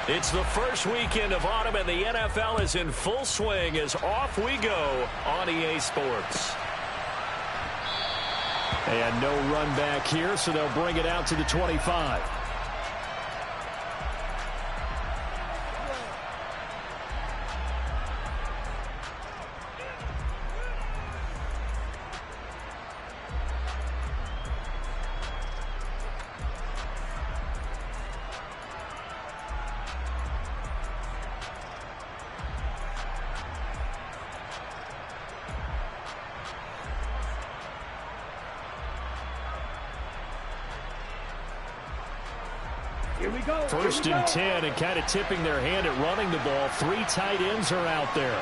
It's the first weekend of autumn, and the NFL is in full swing as off we go on EA Sports. And no run back here, so they'll bring it out to the 25. First and 10, and kind of tipping their hand at running the ball. 3 tight ends are out there.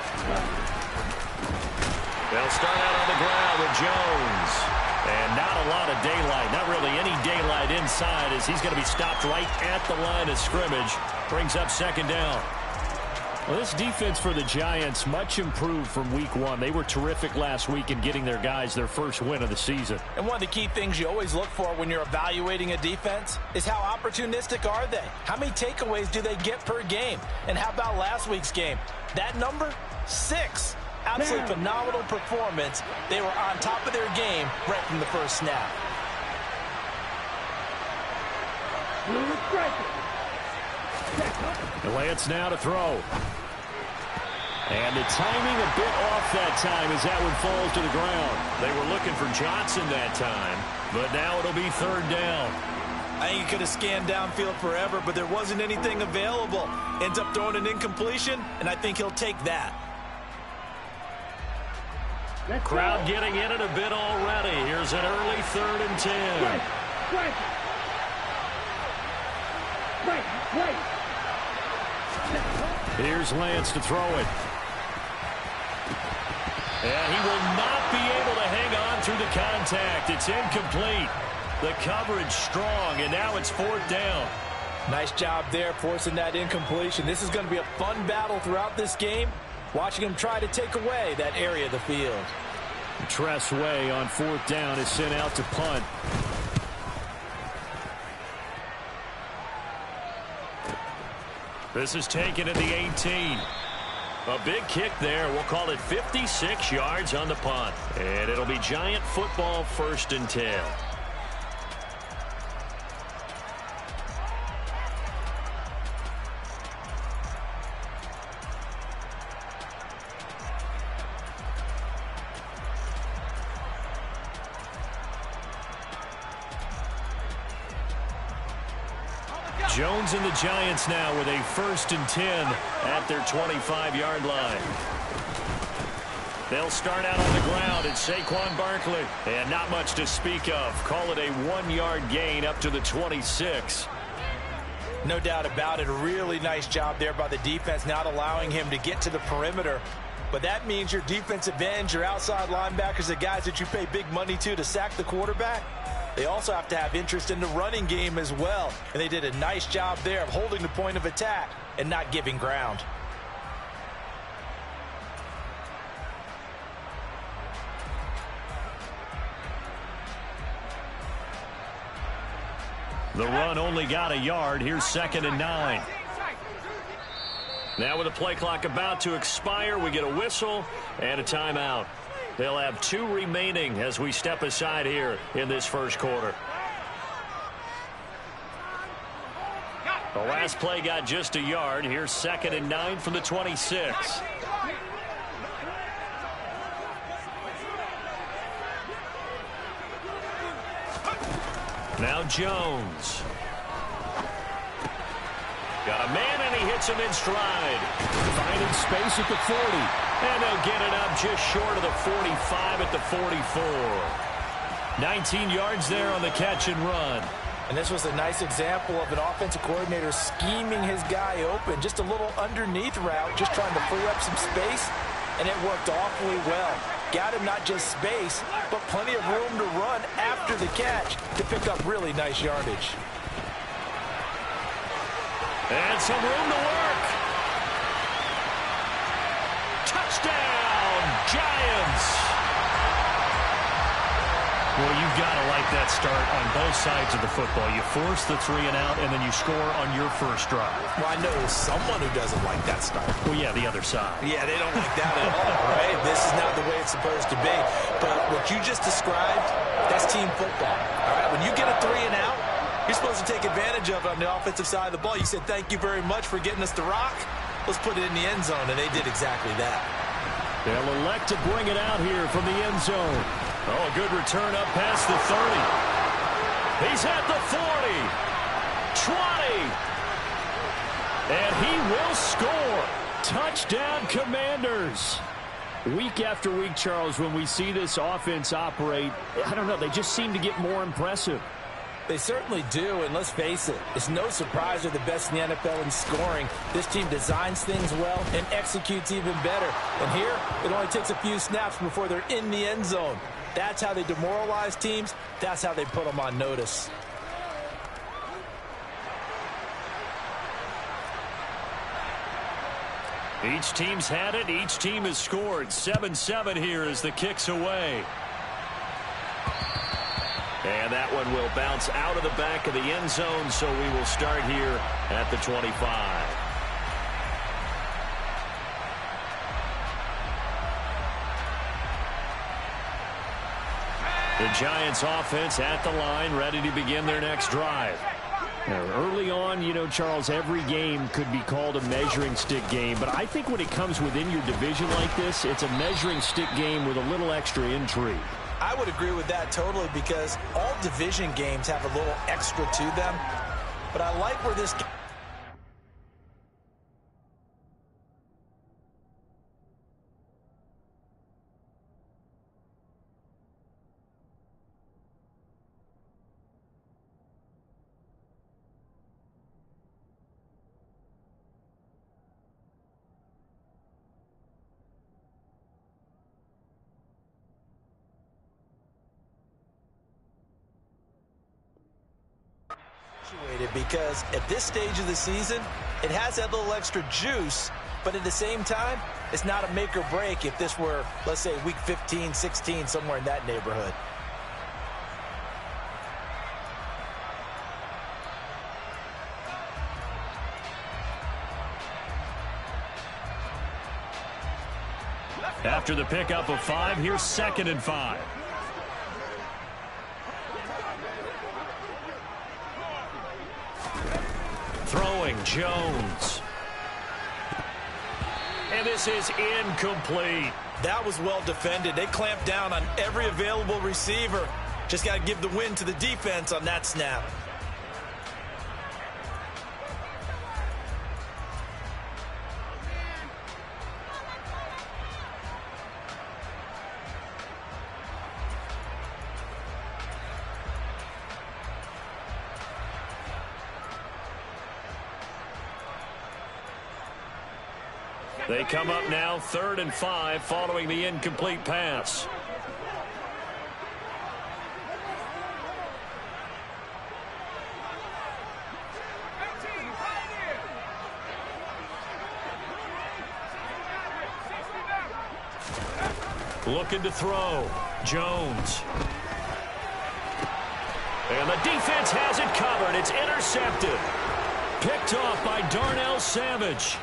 They'll start out on the ground with Jones. And not a lot of daylight, not really any daylight inside, as he's going to be stopped right at the line of scrimmage. Brings up second down. Well, this defense for the Giants, much improved from week 1. They were terrific last week in getting their guys their first win of the season. And one of the key things you always look for when you're evaluating a defense is how opportunistic are they? How many takeaways do they get per game? And how about last week's game? That number? 6. Absolutely phenomenal performance. They were on top of their game right from the first snap. Lance now to throw. And the timing a bit off that time as that one falls to the ground. They were looking for Johnson that time, but now it'll be third down. I think he could have scanned downfield forever, but there wasn't anything available. Ends up throwing an incompletion, and I think he'll take that. Crowd getting in it a bit already. Here's an early 3rd and 10. Here's Lance to throw it. And he will not be able to hang on through the contact. It's incomplete. The coverage strong, and now it's 4th down. Nice job there forcing that incompletion. This is going to be a fun battle throughout this game. Watching him try to take away that area of the field. Tress Way on 4th down is sent out to punt. This is taken at the 18. A big kick there. We'll call it 56 yards on the punt. And it'll be Giant football, 1st and 10. Jones and the Giants now with a 1st and 10 at their 25-yard line. They'll start out on the ground. It's Saquon Barkley. And not much to speak of. Call it a 1-yard gain up to the 26. No doubt about it. A really nice job there by the defense, not allowing him to get to the perimeter. But that means your defensive ends, your outside linebackers, the guys that you pay big money to sack the quarterback, they also have to have interest in the running game as well. And they did a nice job there of holding the point of attack and not giving ground. The run only got a yard. Here's 2nd and 9. Now with the play clock about to expire, we get a whistle and a timeout. They'll have 2 remaining as we step aside here in this first quarter. The last play got just a yard. Here's 2nd and 9 from the 26. Now Jones. Got a man, and he hits him in stride. Finding space at the 40. And they'll get it up just short of the 45 at the 44. 19 yards there on the catch and run. And this was a nice example of an offensive coordinator scheming his guy open. Just a little underneath route, just trying to free up some space. And it worked awfully well. Got him not just space, but plenty of room to run after the catch to pick up really nice yardage. And some room to work. Touchdown, Giants. Well, you've got to like that start on both sides of the football. You force the 3 and out, and then you score on your first drive. Well, I know someone who doesn't like that start. Well, yeah, the other side. Yeah, they don't like that at all, right? This is not the way it's supposed to be. But what you just described, that's team football. All right, when you get a 3 and out, you're supposed to take advantage of it on the offensive side of the ball. You said, thank you very much for getting us the rock. Let's put it in the end zone, and they did exactly that. They'll elect to bring it out here from the end zone. Oh, a good return up past the 30. He's at the 40. 20. And he will score. Touchdown, Commanders. Week after week, Charles, when we see this offense operate, I don't know, they just seem to get more impressive. They certainly do, and let's face it, it's no surprise they're the best in the NFL in scoring. This team designs things well and executes even better. And here, it only takes a few snaps before they're in the end zone. That's how they demoralize teams. That's how they put them on notice. Each team's had it. Each team has scored. 7-7 here as the kick's away. And that one will bounce out of the back of the end zone, so we will start here at the 25. The Giants offense at the line, ready to begin their next drive. Now, early on, you know, Charles, every game could be called a measuring stick game, but I think when it comes within your division like this, it's a measuring stick game with a little extra intrigue. I would agree with that totally because all division games have a little extra to them. But I like where this game... because at this stage of the season, it has that little extra juice, but at the same time, it's not a make or break if this were, let's say, week 15, 16, somewhere in that neighborhood. After the pickup of 5, here's 2nd and 5. Throwing, Jones. And this is incomplete. That was well defended. They clamped down on every available receiver. Just got to give the win to the defense on that snap. They come up now 3rd and 5 following the incomplete pass. Looking to throw. Jones. And the defense has it covered. It's intercepted. Picked off by Darnell Savage.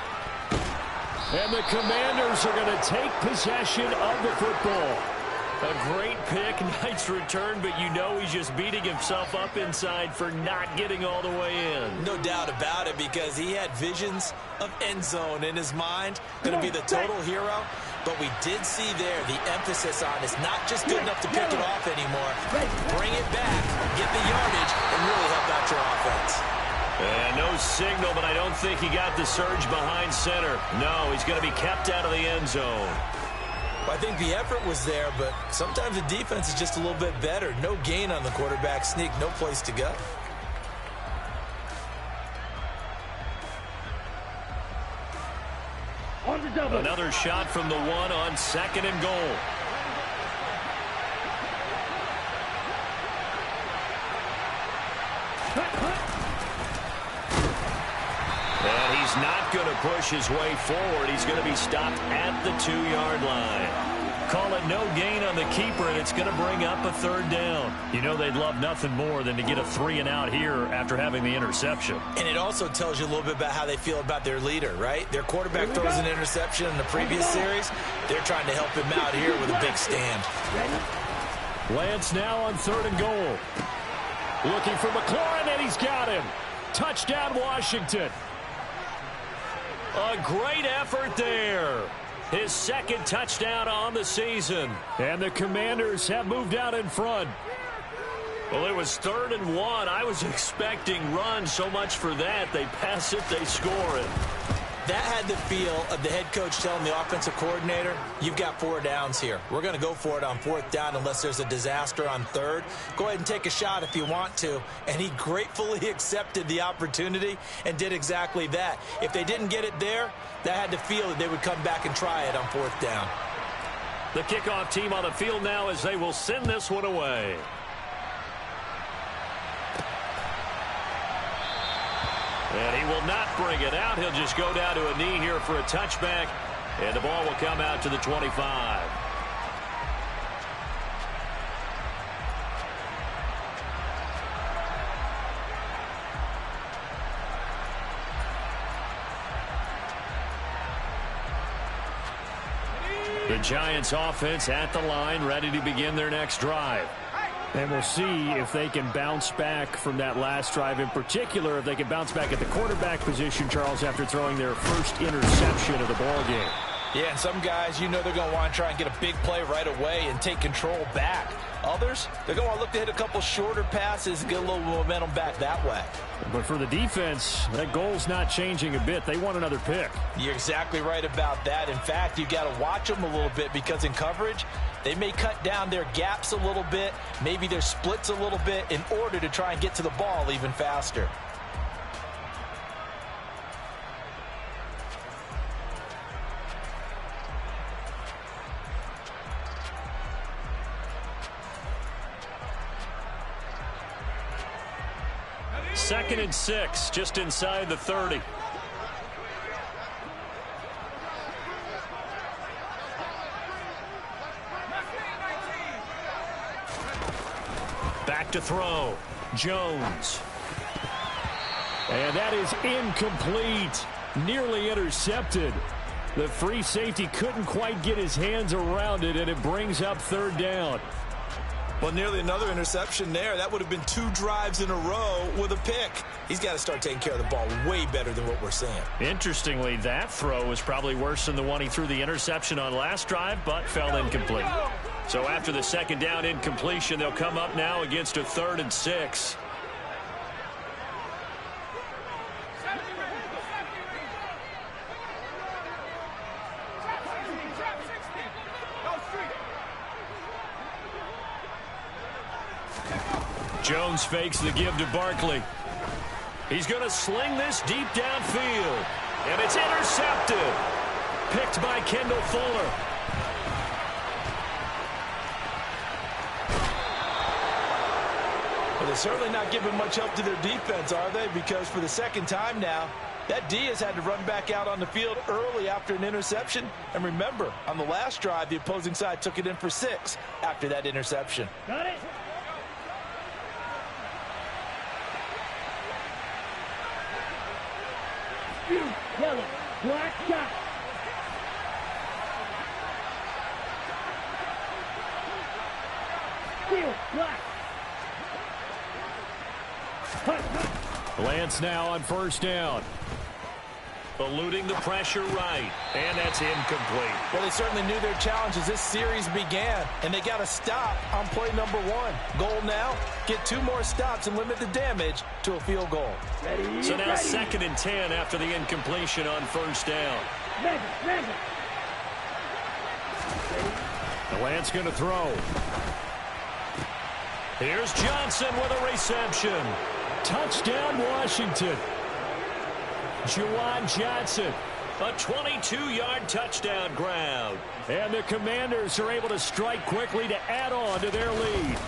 And the Commanders are going to take possession of the football. A great pick, nice return, but you know he's just beating himself up inside for not getting all the way in. No doubt about it, because he had visions of end zone in his mind. Going to be the total hero. But we did see there the emphasis on it's not just good enough to pick it off anymore. Bring it back, get the yardage, and really help out your offense. And no signal, but I don't think he got the surge behind center. No, he's going to be kept out of the end zone. Well, I think the effort was there, but sometimes the defense is just a little bit better. No gain on the quarterback sneak, no place to go. Another shot from the 1 on 2nd and goal. And he's not going to push his way forward. He's going to be stopped at the 2-yard line. Call it no gain on the keeper, and it's going to bring up a third down. You know they'd love nothing more than to get a 3-and-out here after having the interception. And it also tells you a little bit about how they feel about their leader, right? Their quarterback throws an interception in the previous series. They're trying to help him out here with a big stand. Lance now on 3rd and goal. Looking for McLaurin, and he's got him. Touchdown, Washington. A great effort there. His 2nd touchdown on the season. And the Commanders have moved out in front. Well, it was 3rd and 1. I was expecting run, so much for that. They pass it, they score it. That had the feel of the head coach telling the offensive coordinator, you've got 4 downs here. We're going to go for it on 4th down unless there's a disaster on 3rd. Go ahead and take a shot if you want to. And he gratefully accepted the opportunity and did exactly that. If they didn't get it there, that had the feel that they would come back and try it on 4th down. The kickoff team on the field now as they will send this one away. And he will not bring it out. He'll just go down to a knee here for a touchback. And the ball will come out to the 25. The Giants offense at the line, ready to begin their next drive. And we'll see if they can bounce back from that last drive. In particular, if they can bounce back at the quarterback position, Charles, after throwing their first interception of the ball game. Yeah, and some guys, you know they're going to want to try and get a big play right away and take control back. Others, they're going to want to look to hit a couple shorter passes and get a little momentum back that way. But for the defense, that goal's not changing a bit. They want another pick. You're exactly right about that. In fact, you've got to watch them a little bit because in coverage, they may cut down their gaps a little bit, maybe their splits a little bit in order to try and get to the ball even faster. Second and 6, just inside the 30. Back to throw. Jones. And that is incomplete. Nearly intercepted. The free safety couldn't quite get his hands around it, and it brings up 3rd down. Well, nearly another interception there. That would have been 2 drives in a row with a pick. He's got to start taking care of the ball way better than what we're seeing. Interestingly, that throw was probably worse than the one he threw the interception on last drive, but fell incomplete. So after the 2nd down incompletion, they'll come up now against a 3rd and 6. Jones fakes the give to Barkley. He's going to sling this deep downfield. And it's intercepted. Picked by Kendall Fuller. Well, they're certainly not giving much help to their defense, are they? Because for the 2nd time now, that D has had to run back out on the field early after an interception. And remember, on the last drive, the opposing side took it in for 6 after that interception. Got it. Yellow, black shot. Steel, black. Lance now on 1st down. Eluding the pressure right. And that's incomplete. Well, they certainly knew their challenge as this series began, and they got to stop on play number 1. Goal now, get 2 more stops and limit the damage to a field goal. Ready, so now ready. 2nd and 10 after the incompletion on 1st down. Ready. The Lance going to throw. Here's Johnson with a reception. Touchdown, Washington. Juwan Johnson, a 22-yard touchdown grab. And the Commanders are able to strike quickly to add on to their lead.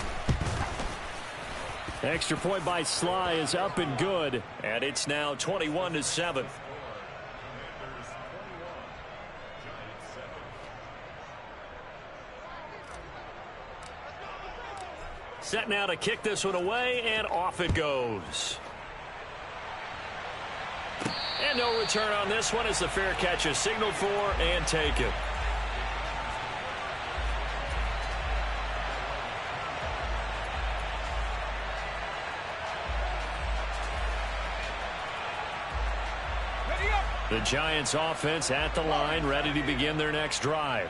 Extra point by Sly is up and good, and it's now 21-7. Set now to kick this one away, and off it goes. And no return on this one as the fair catch is signaled for and taken. The Giants offense at the line, ready to begin their next drive.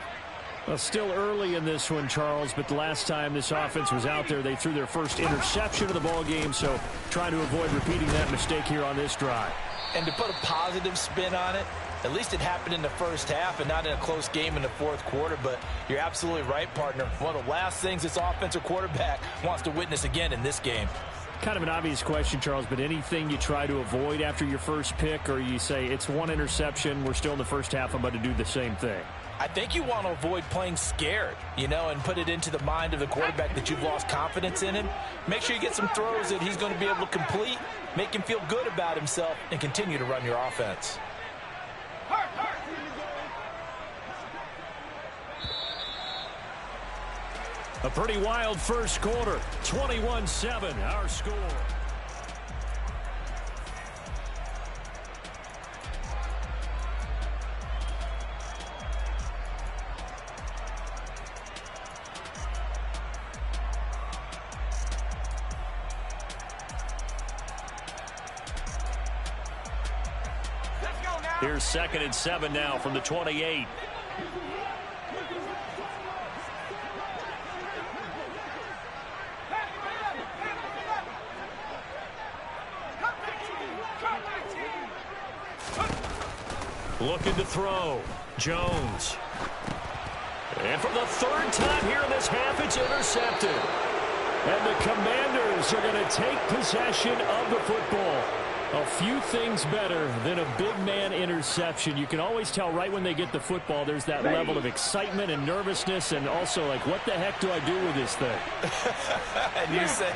Well, still early in this one, Charles, but the last time this offense was out there, they threw their first interception of the ball game, so trying to avoid repeating that mistake here on this drive. And to put a positive spin on it, at least it happened in the first half and not in a close game in the fourth quarter, but you're absolutely right, partner. One of the last things this offensive quarterback wants to witness again in this game. Kind of an obvious question, Charles, but anything you try to avoid after your first pick, or you say it's one interception, we're still in the first half, I'm about to do the same thing? I think you want to avoid playing scared, and put it into the mind of the quarterback that you've lost confidence in him. Make sure you get some throws that he's going to be able to complete, make him feel good about himself, and continue to run your offense. A pretty wild first quarter, 21-7, our score. Here's 2nd and 7 now from the 28. Looking to throw. Jones. And for the third time here in this half, it's intercepted. And the Commanders are going to take possession of the football. A few things better than a big man interception. You can always tell right when they get the football, there's that level of excitement and nervousness, and also like, what the heck do I do with this thing? And you say,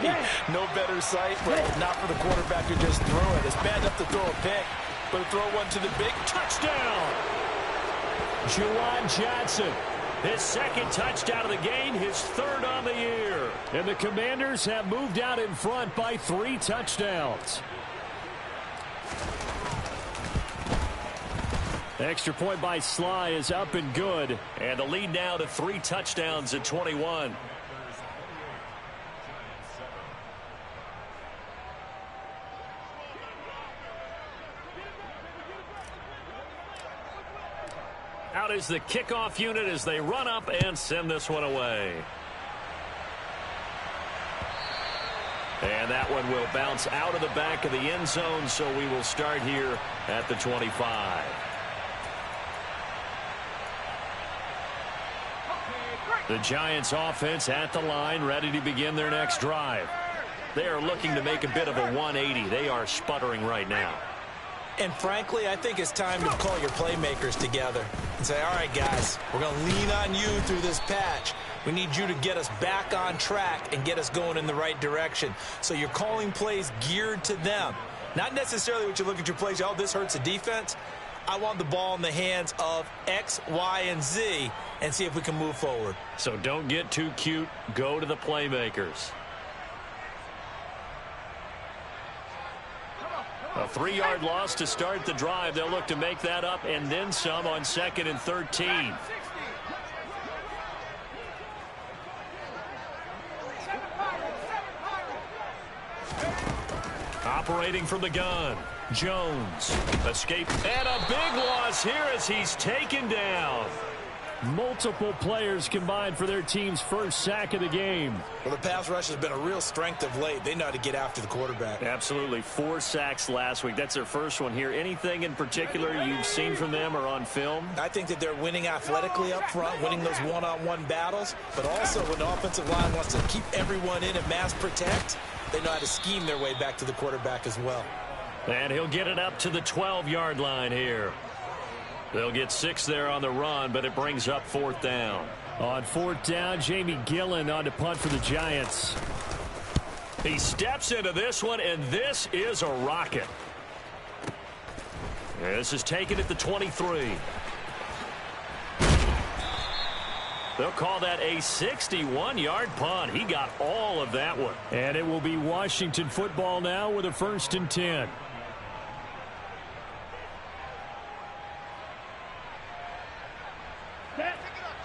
no better sight, but not for the quarterback to just throw it. It's bad enough to throw a pick, but to throw one to the big touchdown. Juwan Johnson, his second touchdown of the game, his third on the year. And the Commanders have moved out in front by 3 touchdowns. Extra point by Sly is up and good. And the lead now to 3 touchdowns at 21. Out is the kickoff unit as they run up and send this one away. And that one will bounce out of the back of the end zone, so we will start here at the 25. The Giants offense at the line, ready to begin their next drive. They are looking to make a bit of a 180. They are sputtering right now. And frankly, I think it's time to call your playmakers together and say, all right, guys, we're going to lean on you through this patch. We need you to get us back on track and get us going in the right direction. So you're calling plays geared to them. Not necessarily what you look at your plays, oh, this hurts the defense. I want the ball in the hands of X, Y, and Z and see if we can move forward. So don't get too cute. Go to the playmakers. A 3-yard loss to start the drive. They'll look to make that up and then some on 2nd and 13. Operating from the gun. Jones. Escape. And a big loss here as he's taken down. Multiple players combined for their team's first sack of the game. Well, the pass rush has been a real strength of late. They know how to get after the quarterback. Absolutely. 4 sacks last week. That's their first one here. Anything in particular you've seen from them or on film? I think that they're winning athletically up front, winning those one-on-one battles, but also when the offensive line wants to keep everyone in and mass protect, they know how to scheme their way back to the quarterback as well. And he'll get it up to the 12-yard line here. They'll get 6 there on the run, but it brings up 4th down. On 4th down, Jamie Gillen on to punt for the Giants. He steps into this one, and this is a rocket. This is taken at the 23. They'll call that a 61-yard punt. He got all of that one. And it will be Washington football now with a 1st and 10.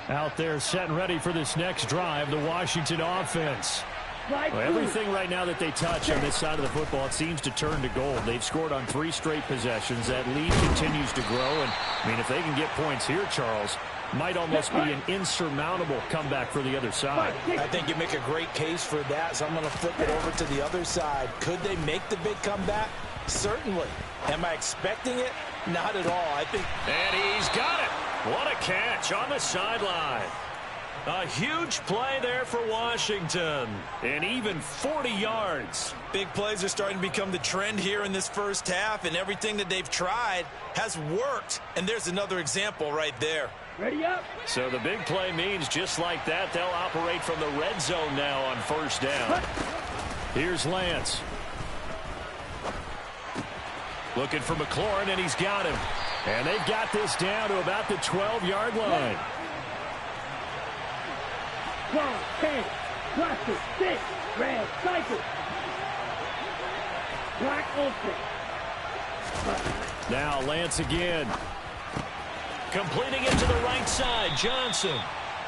Out there set and ready for this next drive, the Washington offense. Well, everything right now that they touch on this side of the football, it seems to turn to gold. They've scored on 3 straight possessions. That lead continues to grow. And, I mean, if they can get points here, Charles, might almost be an insurmountable comeback for the other side. I think you make a great case for that, so I'm going to flip it over to the other side. Could they make the big comeback? Certainly. Am I expecting it? Not at all. I think. And he's got it. What a catch on the sideline. A huge play there for Washington. And even 40 yards. Big plays are starting to become the trend here in this first half, and everything that they've tried has worked. And there's another example right there. Ready up. So the big play means just like that, they'll operate from the red zone now on 1st down. Here's Lance. Looking for McLaurin, and he's got him. And they've got this down to about the 12-yard line. 12, 10, cluster, 6, red, cycle. Black ultra. Now Lance again. Completing it to the right side, Johnson.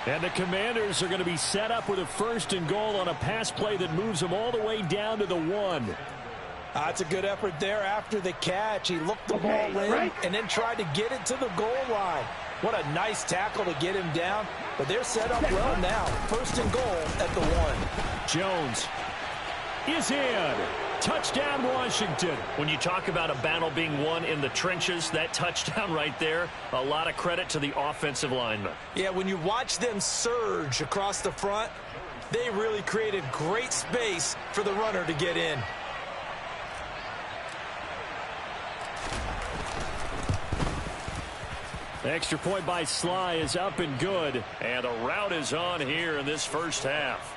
And the Commanders are going to be set up with a 1st and goal on a pass play that moves them all the way down to the 1. That's a good effort there after the catch. He looked the ball in and then tried to get it to the goal line. What a nice tackle to get him down. But they're set up well now. 1st and goal at the 1. Jones is in. Touchdown, Washington. When you talk about a battle being won in the trenches, that touchdown right there, a lot of credit to the offensive linemen. Yeah, when you watch them surge across the front, they really created great space for the runner to get in. The extra point by Sly is up and good. And the route is on here in this first half.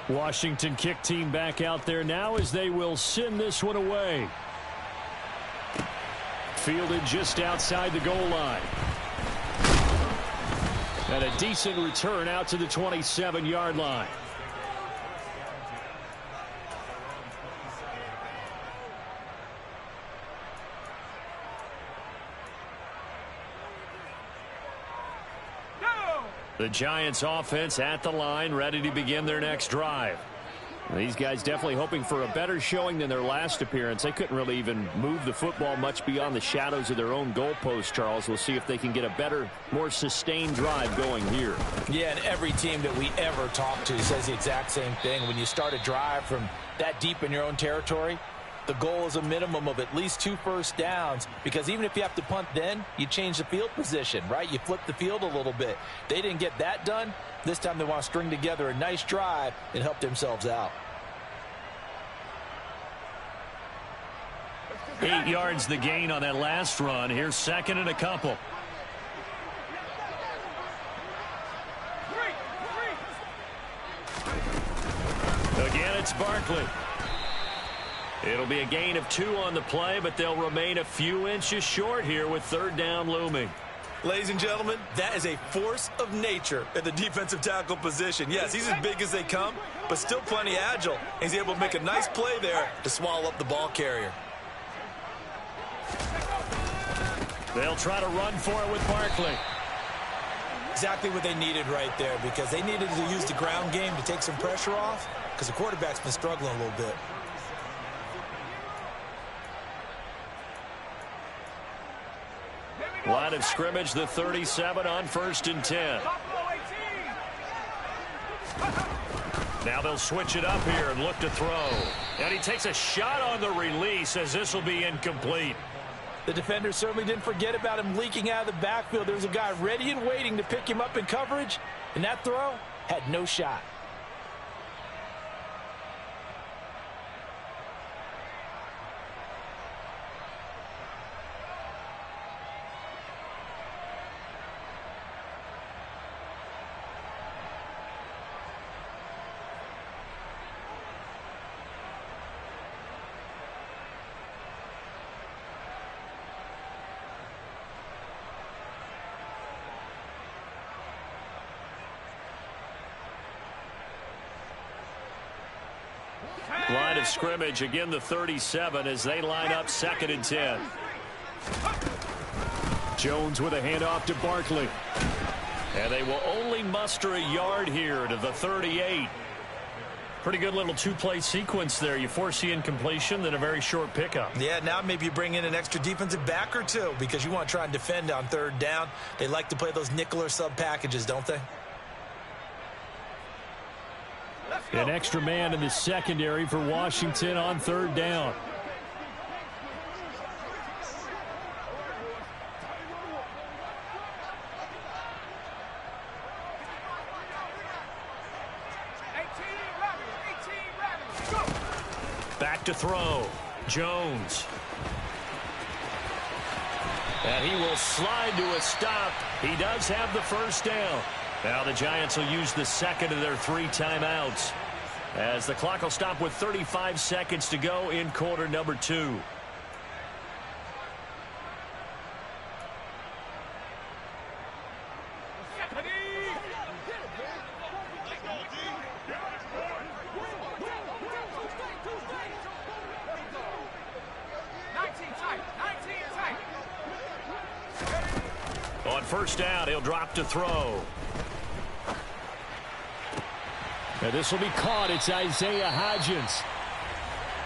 Washington kick team back out there now as they will send this one away. Fielded just outside the goal line. And a decent return out to the 27-yard line. The Giants offense at the line, ready to begin their next drive. These guys definitely hoping for a better showing than their last appearance. They couldn't really even move the football much beyond the shadows of their own goalpost, Charles. We'll see if they can get a better, more sustained drive going here. Yeah, and every team that we ever talk to says the exact same thing. When you start a drive from that deep in your own territory, the goal is a minimum of at least 2 first downs, because even if you have to punt then, you change the field position, right? You flip the field a little bit. They didn't get that done. This time they want to string together a nice drive and help themselves out. 8 yards the gain on that last run. Here's 2nd and a couple. Again, it's Barkley. It'll be a gain of 2 on the play, but they'll remain a few inches short here with 3rd down looming. Ladies and gentlemen, that is a force of nature at the defensive tackle position. Yes, he's as big as they come, but still plenty agile. He's able to make a nice play there to swallow up the ball carrier. They'll try to run for it with Barkley. Exactly what they needed right there, because they needed to use the ground game to take some pressure off, because the quarterback's been struggling a little bit. Line of scrimmage, the 37 on 1st and 10. Now they'll switch it up here and look to throw. And he takes a shot on the release as this will be incomplete. The defender certainly didn't forget about him leaking out of the backfield. There was a guy ready and waiting to pick him up in coverage, and that throw had no shot. line of scrimmage. Again, the 37 as they line up 2nd and 10. Jones with a handoff to Barkley. And they will only muster a yard here to the 38. Pretty good little two-play sequence there. You force the incompletion, then a very short pickup. Yeah, now maybe you bring in an extra defensive back or two because you want to try and defend on 3rd down. They like to play those nickel or sub packages, don't they? An extra man in the secondary for Washington on 3rd down. Back to throw. Jones. And he will slide to a stop. He does have the 1st down. Now the Giants will use the 2nd of their 3 timeouts as the clock will stop with 35 seconds to go in quarter number 2. On 1st down, he'll drop to throw. And this will be caught. It's Isaiah Hodgins.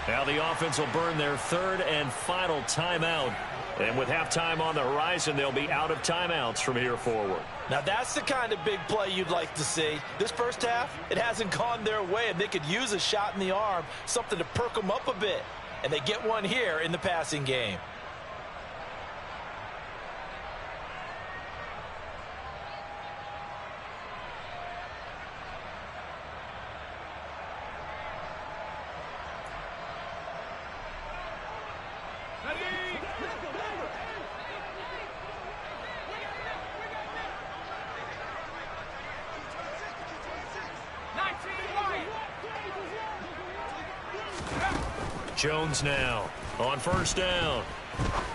Now the offense will burn their 3rd and final timeout. And with halftime on the horizon, they'll be out of timeouts from here forward. Now that's the kind of big play you'd like to see. This first half, it hasn't gone their way, and they could use a shot in the arm, something to perk them up a bit. And they get one here in the passing game. Jones now on 1st down.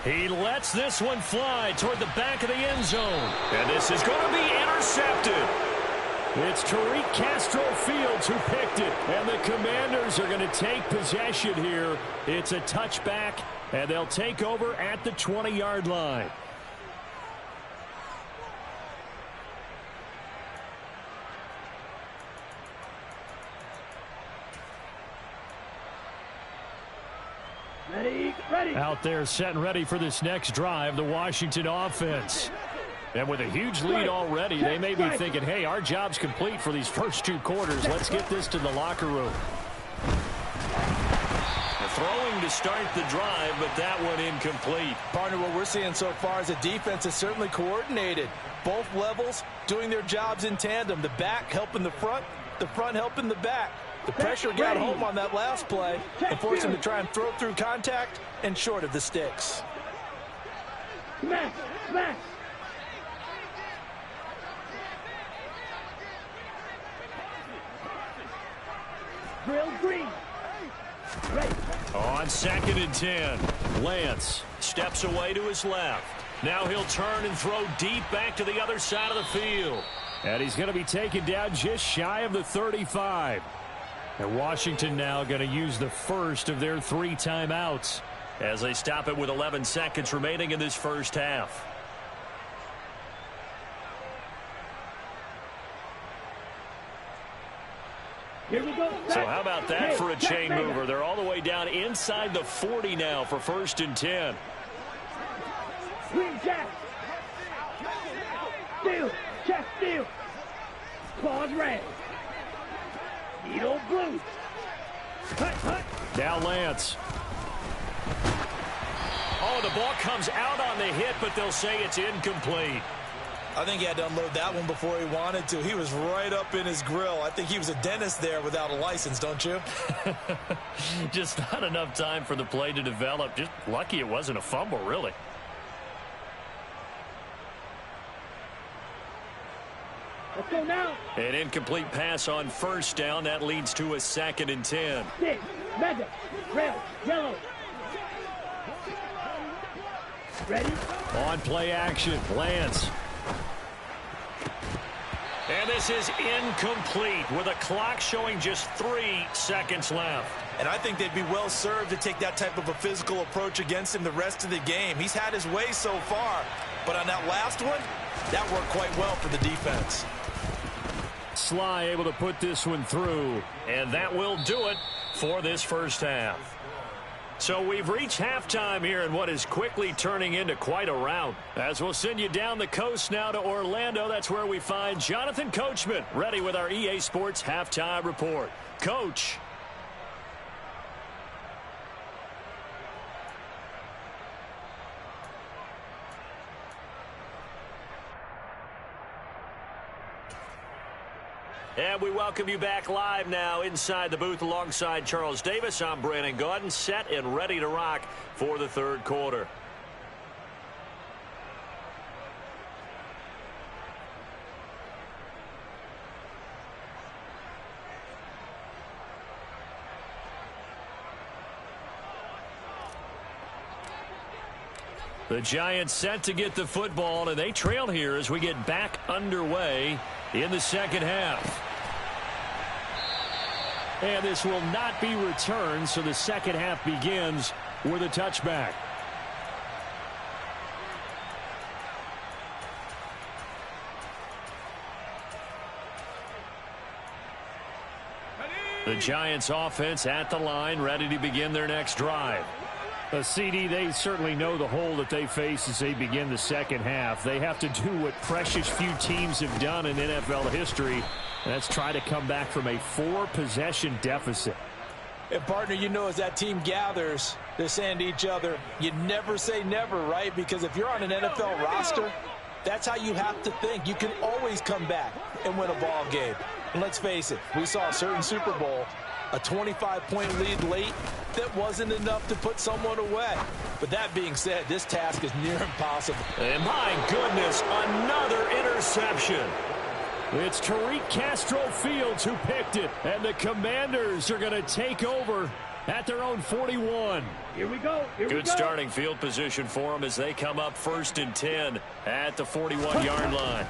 He lets this one fly toward the back of the end zone. And this is going to be intercepted. It's Tariq Castro Fields who picked it. And the Commanders are going to take possession here. It's a touchback, and they'll take over at the 20-yard line. Ready. Out there set and ready for this next drive, the Washington offense. And with a huge lead already, they may be thinking, hey, our job's complete for these first 2 quarters. Let's get this to the locker room. Throwing to start the drive, but that one incomplete. Partner, what we're seeing so far is the defense is certainly coordinated. Both levels doing their jobs in tandem. The back helping the front helping the back. The pressure got home on that last play and forced him to try and throw through contact and short of the sticks. Smash. Drill green. Ready. On 2nd and 10, Lance steps away to his left. Now he'll turn and throw deep back to the other side of the field. And he's going to be taken down just shy of the 35. And Washington now going to use the 1st of their 3 timeouts as they stop it with 11 seconds remaining in this first half. Here we go. So how about that for a chain mover? They're all the way down inside the 40 now for 1st and 10. Swing jack. Steal. Check steal. Claws red. Needle blue. Hut. Now Lance. Oh, the ball comes out on the hit, but they'll say it's incomplete. I think he had to unload that one before he wanted to. He was right up in his grill. I think he was a dentist there without a license, don't you? Just not enough time for the play to develop. Just lucky it wasn't a fumble, really. Let's go now. An incomplete pass on 1st down. That leads to a 2nd and 10. 6, Madden, red, yellow. Ready? On play action, Lance. And they This is incomplete with a clock showing just 3 seconds left. And I think they'd be well served to take that type of a physical approach against him the rest of the game. He's had his way so far, but on that last one, that worked quite well for the defense. Sly able to put this one through. And that will do it for this first half. So we've reached halftime here in what is quickly turning into quite a rout. As we'll send you down the coast now to Orlando, that's where we find Jonathan Coachman ready with our EA Sports Halftime Report. Coach. And we welcome you back live now inside the booth alongside Charles Davis. I'm Brandon Gaudin, set and ready to rock for the third quarter. The Giants set to get the football, and they trail here as we get back underway in the second half. And this will not be returned, so the second half begins with a touchback. The Giants offense at the line, ready to begin their next drive. A CD, they certainly know the hole that they face as they begin the second half. They have to do what precious few teams have done in NFL history. That's try to come back from a 4-possession deficit. And, partner, you know, as that team gathers, they're saying to each other, you never say never, right? Because if you're on an NFL roster, that's how you have to think. You can always come back and win a ball game. And let's face it, we saw a certain Super Bowl, a 25-point lead late that wasn't enough to put someone away. But that being said, this task is near impossible. And my goodness, another interception. It's Tariq Castro Fields who picked it, and the Commanders are going to take over at their own 41. Here we go. Good starting field position for them as they come up 1st and 10 at the 41-yard line.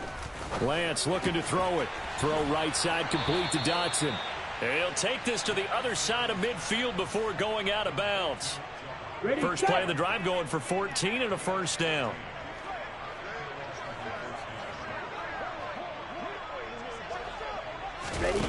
Lance looking to throw it. Throw right side complete to Dotson. He'll take this to the other side of midfield before going out of bounds. Ready, First play of the drive going for 14 and a first down. Ready.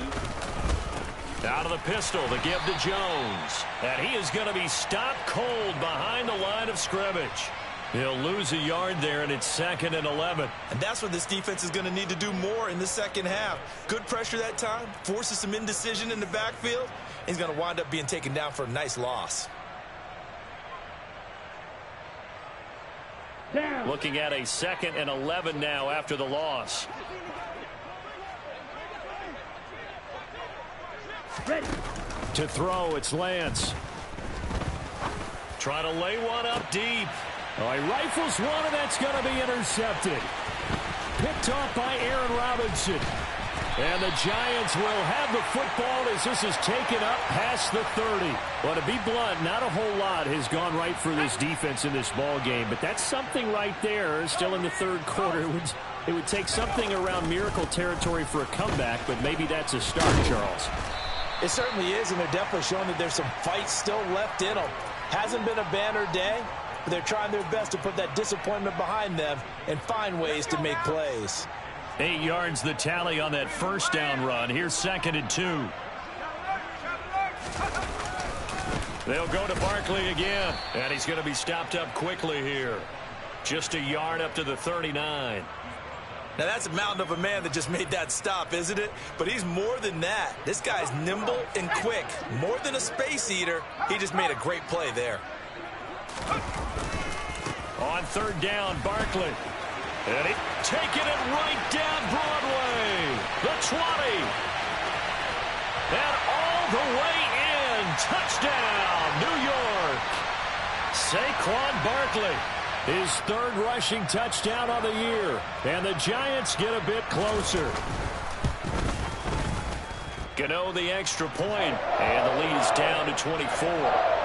Out of the pistol to give to Jones. And he is going to be stopped cold behind the line of scrimmage. He'll lose a yard there, and it's 2nd and 11. And that's what this defense is going to need to do more in the second half. Good pressure that time, forces some indecision in the backfield. He's going to wind up being taken down for a nice loss. Down. Looking at a 2nd and 11 now after the loss. Ready. To throw, it's Lance. Trying to lay one up deep. Oh, he rifles one, and that's going to be intercepted. Picked off by Aaron Robinson. And the Giants will have the football as this is taken up past the 30. Well, to be blunt, not a whole lot has gone right for this defense in this ball game, but that's something right there. Still in the third quarter. It would take something around miracle territory for a comeback, but maybe that's a start, Charles. It certainly is, and they're definitely showing that there's some fight still left in them. Hasn't been a banner day, but they're trying their best to put that disappointment behind them and find ways to make plays. 8 yards the tally on that first down run. Here's 2nd and 2. They'll go to Barkley again, and he's going to be stopped up quickly here. Just a yard up to the 39. Now, that's a mountain of a man that just made that stop, isn't it? But he's more than that. This guy's nimble and quick. More than a space eater, he just made a great play there. On 3rd down, Barkley. And he's taking it right down Broadway. The 20. And all the way in. Touchdown, New York. Saquon Barkley. His 3rd rushing touchdown on the year. And the Giants get a bit closer. Gano the extra point. And the lead is down to 24.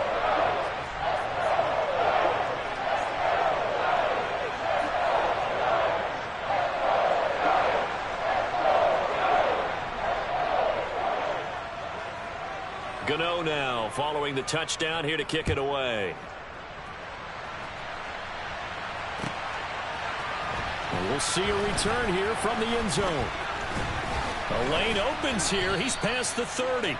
throwing the touchdown here to kick it away. And we'll see a return here from the end zone. The lane opens here. He's past the 30.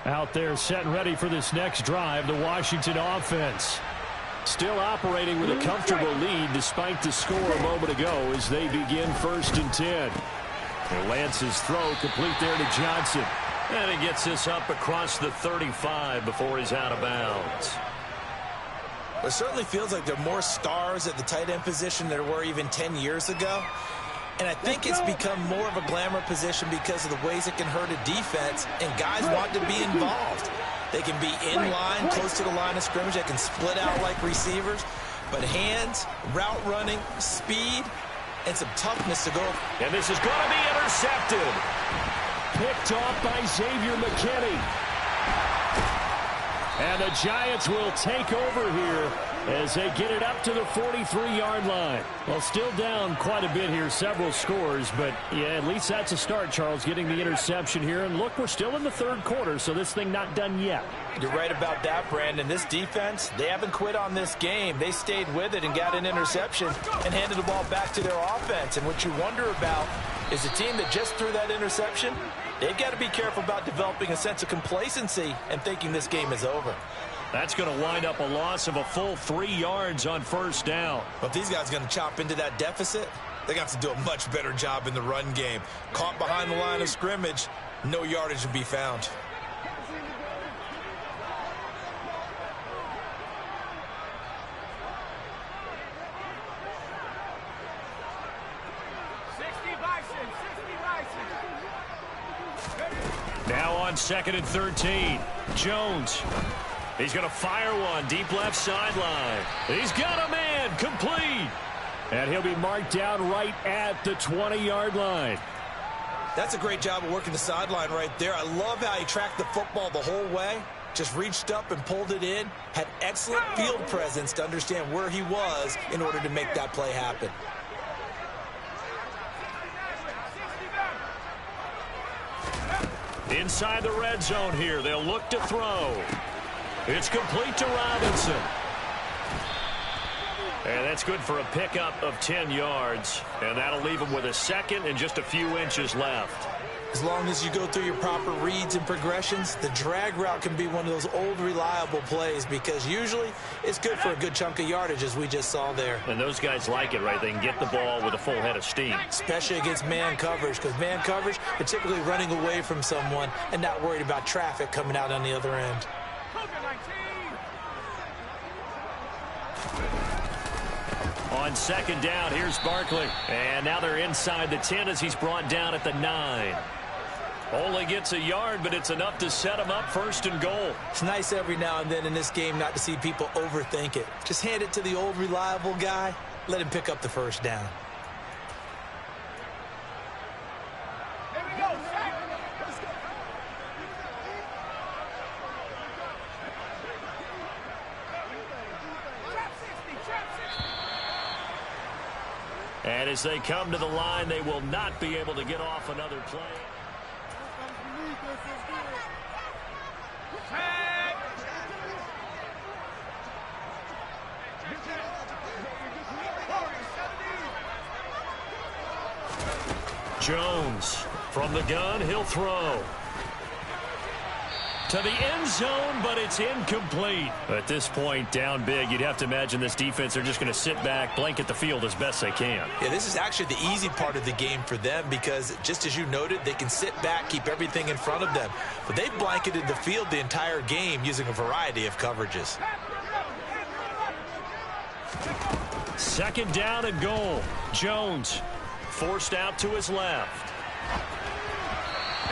Out there set and ready for this next drive, the Washington offense. Still operating with a comfortable lead despite the score a moment ago as they begin 1st and 10. And Lance's throw complete there to Johnson. And he gets this up across the 35 before he's out of bounds. It certainly feels like there are more stars at the tight end position than there were even 10 years ago. And I think it's become more of a glamour position because of the ways it can hurt a defense, and guys want to be involved. They can be in line, close to the line of scrimmage. They can split out like receivers. But hands, route running, speed, and some toughness to go. And this is going to be intercepted. Picked off by Xavier McKinney. And the Giants will take over here as they get it up to the 43-yard line. Well, still down quite a bit here, several scores, but yeah, at least that's a start, Charles, getting the interception here. And look, we're still in the 3rd quarter, so this thing not done yet. You're right about that, Brandon. This defense, they haven't quit on this game. They stayed with it and got an interception and handed the ball back to their offense. And what you wonder about is a team that just threw that interception, they've got to be careful about developing a sense of complacency and thinking this game is over. That's going to wind up a loss of a full 3 yards on 1st down. But if these guys are going to chop into that deficit, they're going to have to do a much better job in the run game. Caught behind the line of scrimmage, no yardage to be found. Now on 2nd and 13. Jones. He's going to fire one deep left sideline. He's got a man complete. And he'll be marked down right at the 20-yard line. That's a great job of working the sideline right there. I love how he tracked the football the whole way. Just reached up and pulled it in. Had excellent field presence to understand where he was in order to make that play happen. Inside the red zone here. They'll look to throw. It's complete to Robinson. And that's good for a pickup of 10 yards. And that'll leave him with a 2nd and just a few inches left. As long as you go through your proper reads and progressions, the drag route can be one of those old reliable plays because usually it's good for a good chunk of yardage, as we just saw there. And those guys like it, right? They can get the ball with a full head of steam. Especially against man coverage, because man coverage, they're typically running away from someone and not worried about traffic coming out on the other end. On 2nd down, here's Barkley. And now they're inside the 10 as he's brought down at the 9. Only gets a yard, but it's enough to set him up 1st and goal. It's nice every now and then in this game not to see people overthink it. Just hand it to the old reliable guy. Let him pick up the 1st down. And as they come to the line, they will not be able to get off another play. Jones from the gun, he'll throw. To the end zone, but it's incomplete. At this point, down big, you'd have to imagine this defense are just going to sit back, blanket the field as best they can. Yeah, this is actually the easy part of the game for them because, just as you noted, they can sit back, keep everything in front of them. But they've blanketed the field the entire game using a variety of coverages. 2nd down and goal. Jones forced out to his left.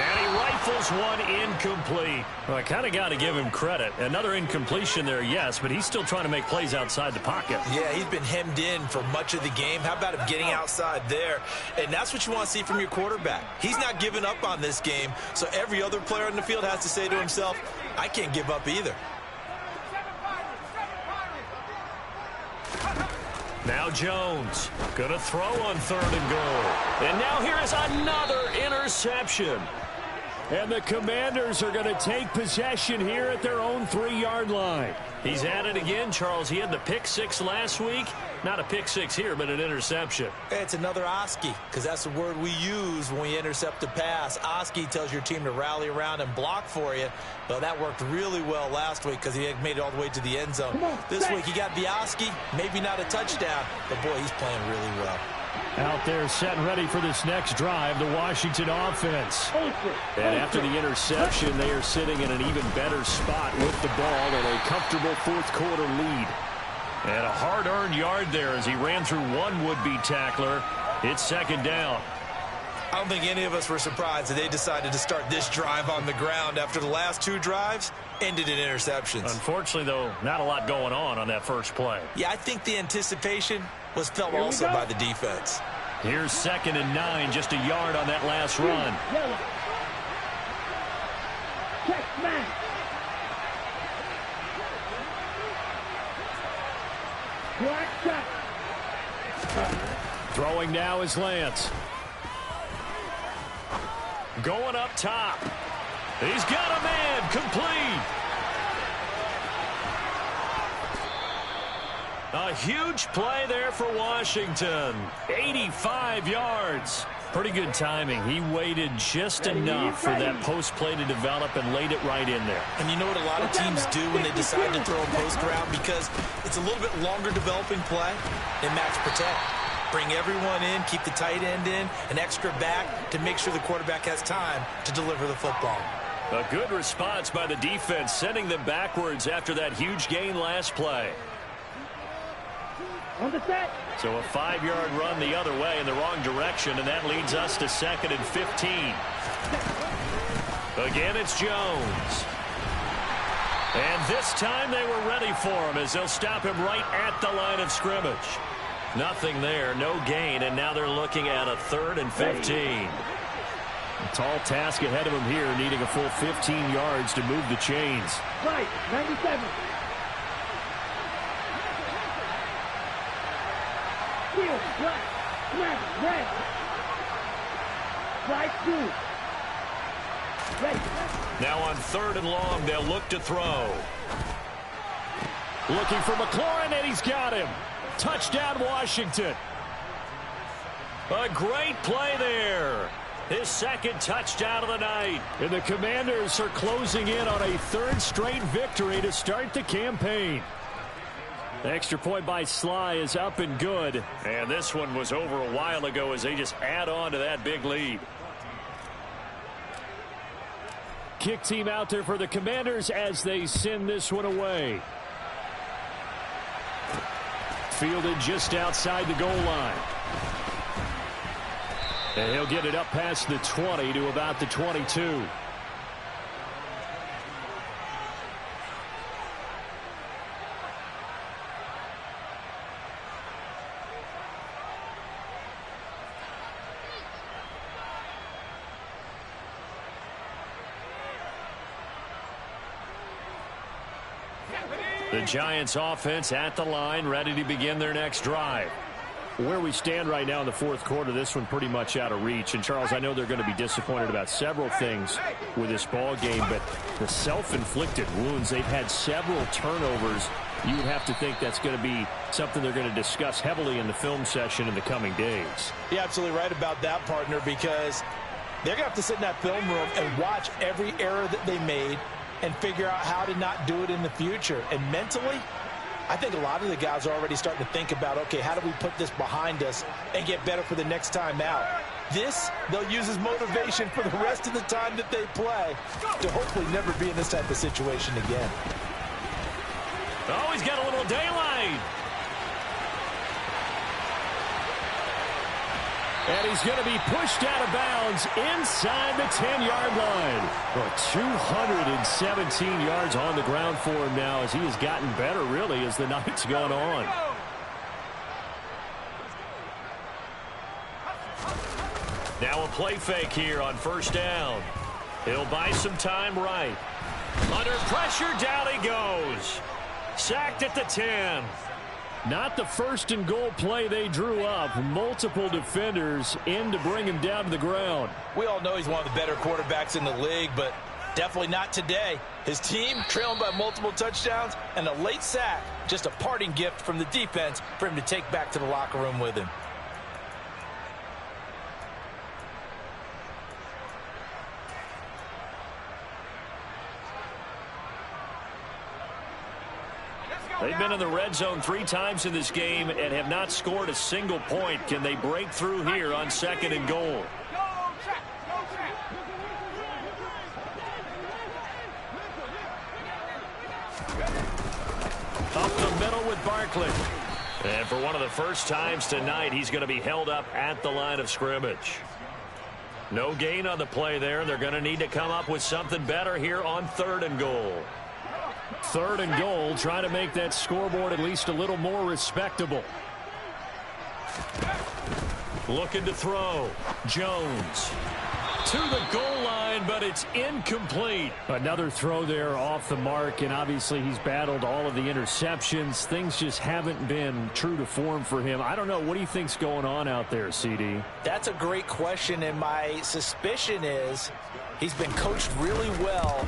And he rifles one incomplete. Well, I kind of got to give him credit. Another incompletion there, yes, but he's still trying to make plays outside the pocket. Yeah, he's been hemmed in for much of the game. How about him getting outside there? And that's what you want to see from your quarterback. He's not giving up on this game, so every other player on the field has to say to himself, I can't give up either. Now Jones going to throw on 3rd and goal. And now here is another interception. And the Commanders are going to take possession here at their own 3-yard line. He's at it again, Charles. He had the pick 6 last week. Not a pick 6 here, but an interception. It's another Oski, because that's the word we use when we intercept a pass. Oski tells your team to rally around and block for you. Well, that worked really well last week because he had made it all the way to the end zone. This week he got the Oski, maybe not a touchdown, but boy, he's playing really well. Out there set and ready for this next drive, the Washington offense. And after the interception, they are sitting in an even better spot with the ball and a comfortable 4th quarter lead. And a hard-earned yard there as he ran through one would-be tackler. It's 2nd down. I don't think any of us were surprised that they decided to start this drive on the ground after the last 2 drives ended in interceptions. Unfortunately, though, not a lot going on that first play. Yeah, I think the anticipation was felt also by the defense. Here's 2nd and 9, just a yard on that last run. Yellow. Check man. Black shot. Throwing now is Lance. Going up top. He's got a man. Complete. A huge play there for Washington. 85 yards. Pretty good timing. He waited just enough for that post play to develop and laid it right in there. And you know what a lot of teams do when they decide to throw a post route? Because it's a little bit longer developing play. They match protect. Bring everyone in, keep the tight end in, an extra back to make sure the quarterback has time to deliver the football. A good response by the defense, sending them backwards after that huge gain last play. On the set. So a 5-yard run the other way in the wrong direction, and that leads us to 2nd and 15. Again, it's Jones. And this time they were ready for him as they'll stop him right at the line of scrimmage. Nothing there, no gain, and now they're looking at a 3rd and 15. A tall task ahead of him here, needing a full 15 yards to move the chains. Right, 97. Field, black, snap, red. Right, 2. Ready. Now on 3rd and long, they'll look to throw. Looking for McLaurin, and he's got him. Touchdown, Washington. A great play there. His 2nd touchdown of the night. And the Commanders are closing in on a 3rd straight victory to start the campaign. The extra point by Sly is up and good. And this one was over a while ago as they just add on to that big lead. Kick team out there for the Commanders as they send this one away. Fielded just outside the goal line. And he'll get it up past the 20 to about the 22. The Giants offense at the line, ready to begin their next drive. Where we stand right now in the 4th quarter, this one pretty much out of reach. And, Charles, I know they're going to be disappointed about several things with this ball game, but the self-inflicted wounds, they've had several turnovers. You would have to think that's going to be something they're going to discuss heavily in the film session in the coming days. You're absolutely right about that, partner, because they're going to have to sit in that film room and watch every error that they made and figure out how to not do it in the future. And mentally, I think a lot of the guys are already starting to think about, okay, how do we put this behind us and get better for the next time out? This, they'll use as motivation for the rest of the time that they play to hopefully never be in this type of situation again. Oh, he's got a little daylight. And he's going to be pushed out of bounds inside the 10-yard line. Well, 217 yards on the ground for him now as he has gotten better, really, as the night's gone on. Now a play fake here on first down. He'll buy some time right. Under pressure, down he goes. Sacked at the 10. Not the first and goal play they drew up. Multiple defenders in to bring him down to the ground. We all know he's one of the better quarterbacks in the league, but definitely not today. His team trailing by multiple touchdowns and a late sack. Just a parting gift from the defense for him to take back to the locker room with him. They've been in the red zone 3 times in this game and have not scored a single point. Can they break through here on second and goal? Up the middle with Barkley. And for one of the first times tonight, he's going to be held up at the line of scrimmage. No gain on the play there. They're going to need to come up with something better here on third and goal. Third and goal, trying to make that scoreboard at least a little more respectable. Looking to throw. Jones to the goal line, but it's incomplete. Another throw there off the mark, and obviously he's battled all of the interceptions. Things just haven't been true to form for him. I don't know. What do you think's going on out there, CD? That's a great question, and my suspicion is he's been coached really well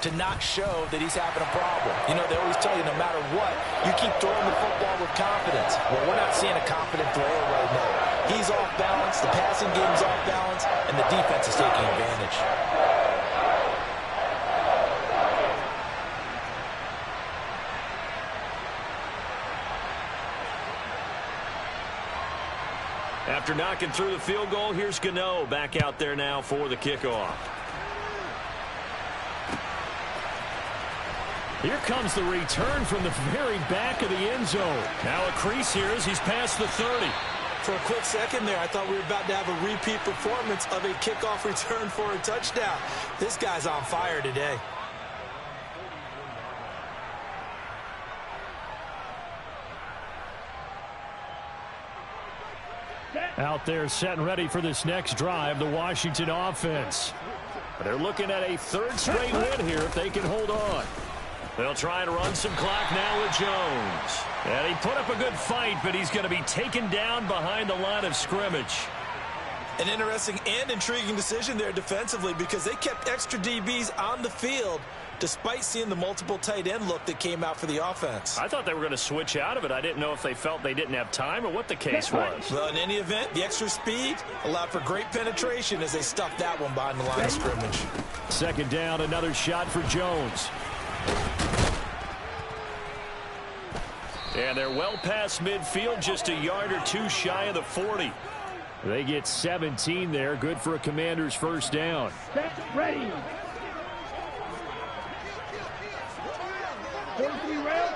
to not show that he's having a problem. You know, they always tell you no matter what, you keep throwing the football with confidence. Well, we're not seeing a confident thrower right now. He's off balance, the passing game's off balance, and the defense is taking advantage. After knocking through the field goal, here's Gano back out there now for the kickoff. Here comes the return from the very back of the end zone. Now a crease here as he's past the 30. For a quick second there, I thought we were about to have a repeat performance of a kickoff return for a touchdown. This guy's on fire today. Out there set and ready for this next drive, the Washington offense. They're looking at a third straight win here if they can hold on. They'll try and run some clock now with Jones. And he put up a good fight, but he's going to be taken down behind the line of scrimmage. An interesting and intriguing decision there defensively because they kept extra DBs on the field despite seeing the multiple tight end look that came out for the offense. I thought they were going to switch out of it. I didn't know if they felt they didn't have time or what the case was. Well, in any event, the extra speed allowed for great penetration as they stuffed that one behind the line of scrimmage. Second down, another shot for Jones. And they're well past midfield, just a yard or two shy of the 40. They get 17 there, good for a Commander's first down. Set, ready. 43 rounds.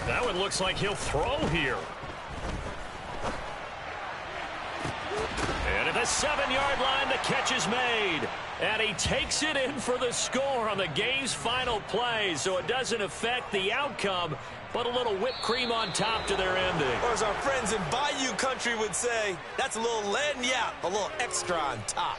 That one looks like he'll throw here. And at the 7-yard line, the catch is made. And he takes it in for the score on the game's final play. So it doesn't affect the outcome, but a little whipped cream on top to their ending. Or as our friends in Bayou country would say, that's a little lagniappe, a little extra on top.